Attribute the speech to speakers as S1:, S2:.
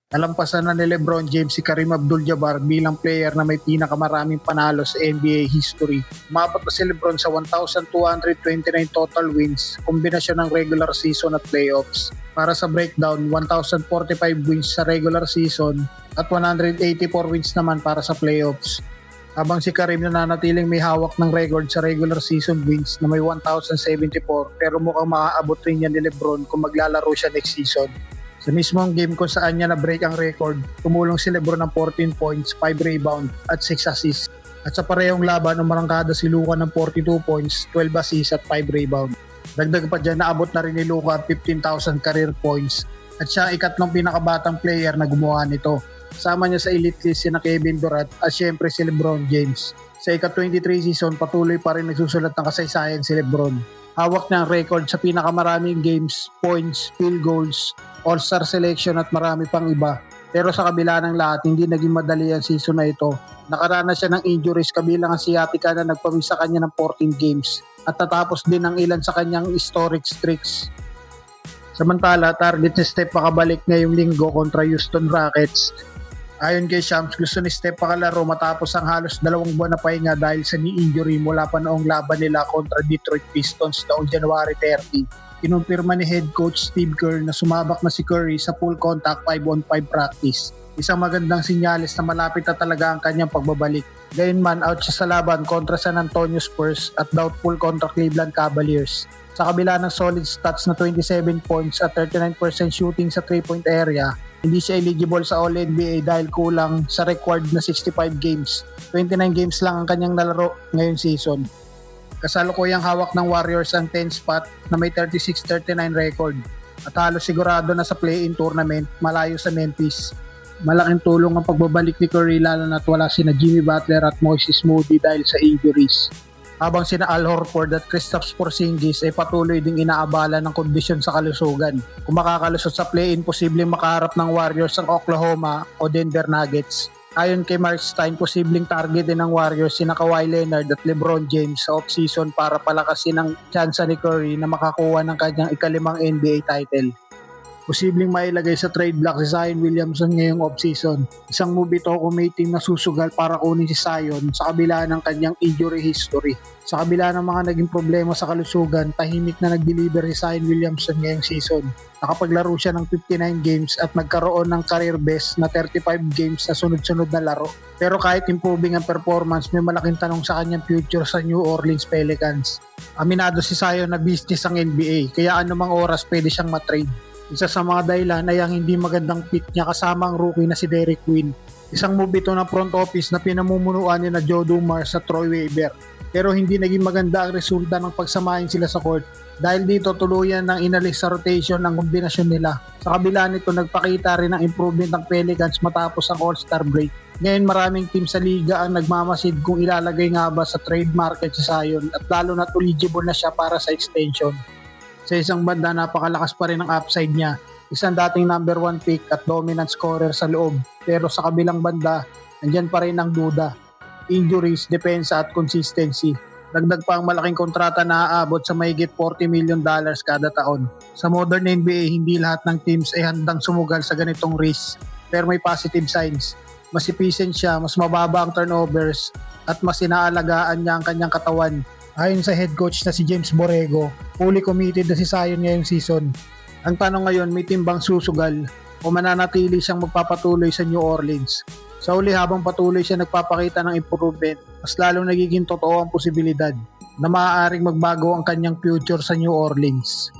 S1: Nalampasan na ni LeBron James si Kareem Abdul-Jabbar bilang player na may pinakamaraming panalo sa NBA history. Umabot na si LeBron sa 1,229 total wins, kombinasyon ng regular season at playoffs. Para sa breakdown, 1,045 wins sa regular season at 184 wins naman para sa playoffs. Habang si Kareem nananatiling may hawak ng record sa regular season wins na may 1,074, pero mukhang maaabot rin yan ni LeBron kung maglalaro siya next season. Sa mismong game kung saan niya na-break ang record, tumulong si LeBron ng 14 points, 5 rebound at 6 assists. At sa parehong laban, umarangkada si Luka ng 42 points, 12 assists at 5 rebound. Dagdag pa dyan, naabot na rin ni Luka 15,000 career points at siya ang ikatlong pinakabatang player na gumawa nito. Kasama niya sa elite list si Kevin Durant at syempre si LeBron James. Sa ika-23 season, patuloy pa rin nagsusulat ng kasaysayan si LeBron. Hawak niya ang record sa pinakamaraming games, points, field goals, all-star selection at marami pang iba. Pero sa kabila ng lahat, hindi naging madali ang season na ito. Nakaranas siya ng injuries kabilang ang sciatica na nagpawis sa kanya ng 14 games at natapos din ang ilan sa kanyang historic streaks. Samantala, target ni Steph makabalik ngayong linggo kontra Houston Rockets. Ayon kay Shams, gusto ni Steph pakalaro matapos ang halos 2 buwan na pahinga dahil sa knee injury mula pa noong laban nila kontra Detroit Pistons noong January 30. Kinumpirma ni head coach Steve Kerr na sumabak na si Curry sa full contact 5-on-5 practice. Isang magandang sinyalis na malapit na talaga ang kanyang pagbabalik. Gayunman, out siya sa laban kontra San Antonio Spurs at doubtful kontra Cleveland Cavaliers. Sa kabila ng solid stats na 27 points at 39% shooting sa 3-point area, hindi siya eligible sa All-NBA dahil kulang sa required na 65 games. 29 games lang ang kanyang nalaro ngayong season. Kasalukuyang hawak ng Warriors ang 10 spot na may 36-39 record at halos sigurado na sa play-in tournament malayo sa Memphis. Malaking tulong ang pagbabalik ni Curry lalo na't wala sina Jimmy Butler at Moses Moody dahil sa injuries. Habang sina Al Horford at Kristaps Porzingis ay patuloy ding inaabala ng kondisyon sa kalusugan. Kung makakalusot sa play-in, posibleng makaharap ng Warriors ang Oklahoma o Denver Nuggets. Ayon kay Mark Stein, posibleng target din ng Warriors sina Kawhi Leonard at LeBron James sa off-season para palakasin ang tsansa ni Curry na makakuha ng kanyang ikalimang NBA title. Posibleng mailagay sa trade block si Zion Williamson ngayong off-season. Isang move ito kung may team na susugal para kunin si Zion sa kabila ng kanyang injury history. Sa kabila ng mga naging problema sa kalusugan, tahimik na nag-deliver si Zion Williamson ngayong season. Nakapaglaro siya ng 59 games at nagkaroon ng career best na 35 games sa sunod-sunod na laro. Pero kahit improving ang performance, may malaking tanong sa kanyang future sa New Orleans Pelicans. Aminado si Zion na business ang NBA, kaya anumang oras pwede siyang matrade. Isa sa mga dahilan ay ang hindi magandang fit niya kasama ang rookie na si Derek Quinn. Isang move ito ng front office na pinamumunuan ni na Joe Dumars sa Troy Weaver. Pero hindi naging maganda ang resulta ng pagsamahin sila sa court. Dahil dito tuluyan ng inalis sa rotation ang kombinasyon nila. Sa kabila nito nagpakita rin ng improvement ng Pelicans matapos ang All-Star break. Ngayon maraming team sa liga ang nagmamasid kung ilalagay nga ba sa trade market si Zion at lalo na eligible na siya para sa extension. Sa isang banda, napakalakas pa rin ang upside niya. Isang dating number 1 pick at dominant scorer sa loob. Pero sa kabilang banda, andyan pa rin ang duda. Injuries, depensa at consistency. Dagdag pa ang malaking kontrata na aabot sa mahigit $40 million kada taon. Sa modern NBA, hindi lahat ng teams ay handang sumugal sa ganitong risk. Pero may positive signs. Mas efficient siya, mas mababa ang turnovers, at mas inaalagaan niya ang kanyang katawan. Ayon sa head coach na si James Borrego, fully committed na si Zion ngayong season. Ang tanong ngayon, may timbang susugal o mananatili siyang magpapatuloy sa New Orleans. Sa uli, habang patuloy siya nagpapakita ng improvement, mas lalong nagiging totoo ang posibilidad na maaaring magbago ang kanyang future sa New Orleans.